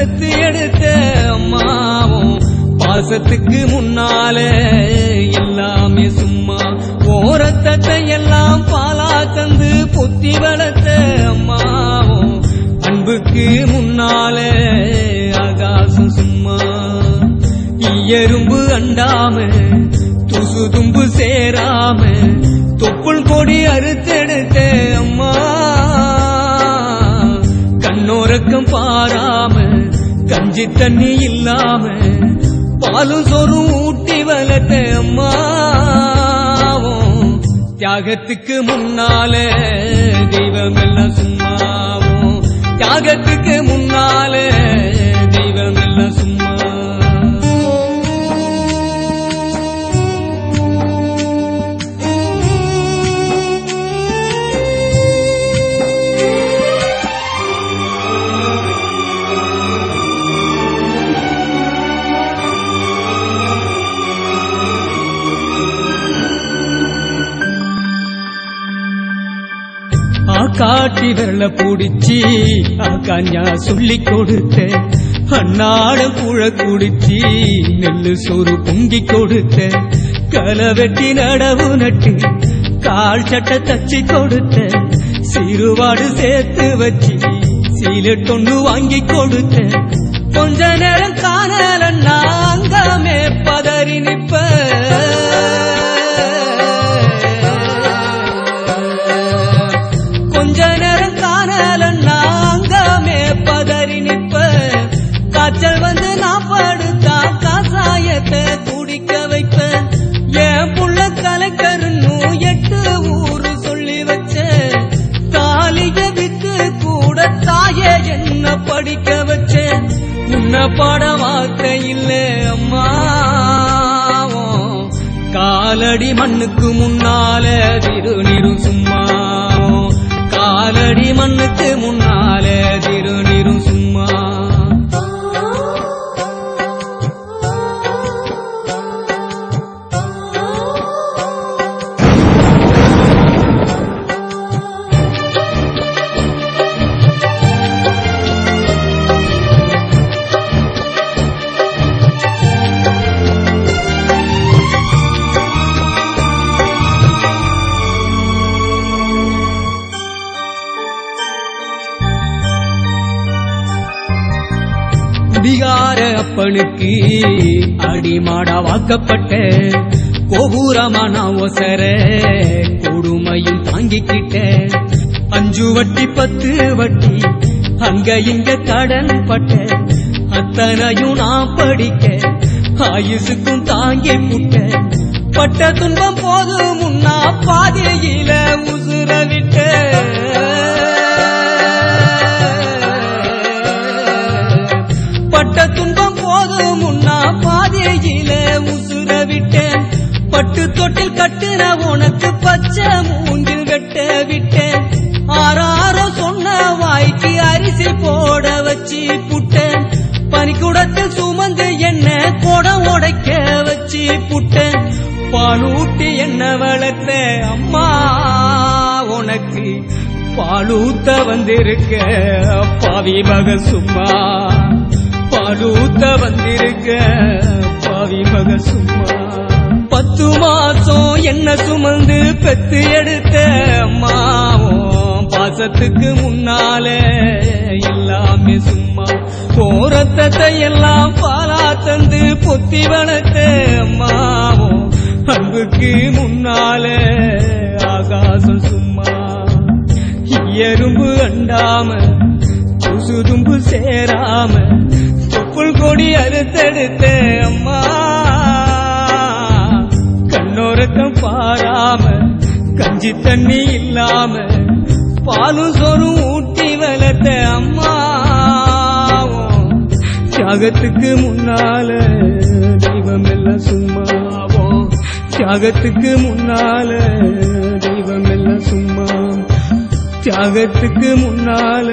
பெத்து எடுத்த அம்மாவும் பாசத்துக்கு முன்னால எல்லாமே சும்மா. ஓரத்தத்தை எல்லாம் பாலா தந்து பொத்தி வளர்த்த அம்மாவும் அன்புக்கு முன்னால ஆகாசம் சும்மா. எறும்பு அண்டாம துசு தும்பு சேராம தொப்புள் கொடி அறுத்தெடுத்த அம்மா. கண்ணோரக்கம் பாராம கஞ்சி தண்ணி இல்லாம பாலும் சோறும் ஊட்டி வளர்த்த அம்மாவும் தியாகத்துக்கு முன்னால தெய்வம் எல்லாம் சும்மாவும். தியாகத்துக்கு முன்னால தெய்வம் எல்லாம் சும்மா. காட்டி வெள்ள புடிச்சி கஞ்சா சொல்லி கொடுத்த அன்னாட புழ குடிச்சி நெல்லு சோறு பொங்கி கொடுத்த களை வெட்டி நடவு நட்டு கால் சட்டை தச்சு கொடுத்த சிறுவாடு சேர்த்து வச்சு சீலட்டொன்னு வாங்கி கொடுத்த கொஞ்ச நேரம் காணலன்னா அங்கமே பதறி நிப்ப. கொஞ்ச நேரம் காணலன்னா அங்கமே பதறி நிப்ப. காய்ச்சல் வந்து நான் படுத்தா காசாயத்தை குடிக்க வைப்ப. என் புள்ள கலெக்டர்னு 8 ஊரு சொல்லி வச்ச. தாலிய வித்து கூட தாயே என்ன படிக்க வச்ச. உன்ன பாட வார்த்தை இல்ல அம்மாவும் காலடி மண்ணுக்கு முன்னால திருநீரும் சும்மா. காலடி மண்ணுக்கு முன்னால திருநீரும் சும்மா. குடிகார அப்பனுக்கு அடிமாடா வாக்கப்பட்ட கோபுரமான ஒசர கொடுமையும் தாங்கிக்கிட்ட. 5 வட்டி 10 வட்டி அங்க இங்க கடன் பட்ட. அத்தனையும் நான் படிக்க ஆயுசுக்கும் தாங்கி புட்ட. பட்ட துன்பம் போது முன்னா பாதையில உசுர விட்ட. பட்ட துன்பம் போது முன்னா பாதையில உசுர விட்டேன். பட்டு தொட்டில் கட்டுன உனக்கு பச்சை மூங்கில் வெட்ட விட்டேன். ஆறாரோ சொன்ன வாய்க்கு அரிசி போட வச்சு புட்டேன். பனிக்குடத்தில் சுமந்து என்ன குடம் உடைக்க வச்சு புட்டேன். பாலூட்டி என்ன வளர்த்த அம்மா உனக்கு பாலூத்த வந்திருக்க பாவி மக சும்மா. பாலூத்த வந்திருக்க பாவி மக சும்மா. 10 மாசம் என்ன சுமந்து பெத்து எடுத்த அம்மாவும் பாசத்துக்கு முன்னால எல்லாமே சும்மா. போரத்தத்தை எல்லாம் பாலா தந்து பொத்தி வளர்த்த அம்மாவும் அன்புக்கு முன்னால ஆகாசம் சும்மா. எறும்பு அண்டாம துசு தும்பு சேராம தொப்புள் கொடி அறுத்தெடுத்த அம்மா. கண்ணோரக்கம் பாராம கஞ்சி தண்ணி இல்லாம பாலும் சோறும் ஊட்டி வளர்த்த அம்மா. தியாகத்துக்கு முன்னால தெய்வம் எல்லாம் சும்மாவும். தியாகத்துக்கு முன்னால தெய்வம் எல்லாம் சும்மா. தியாகத்துக்கு முன்னால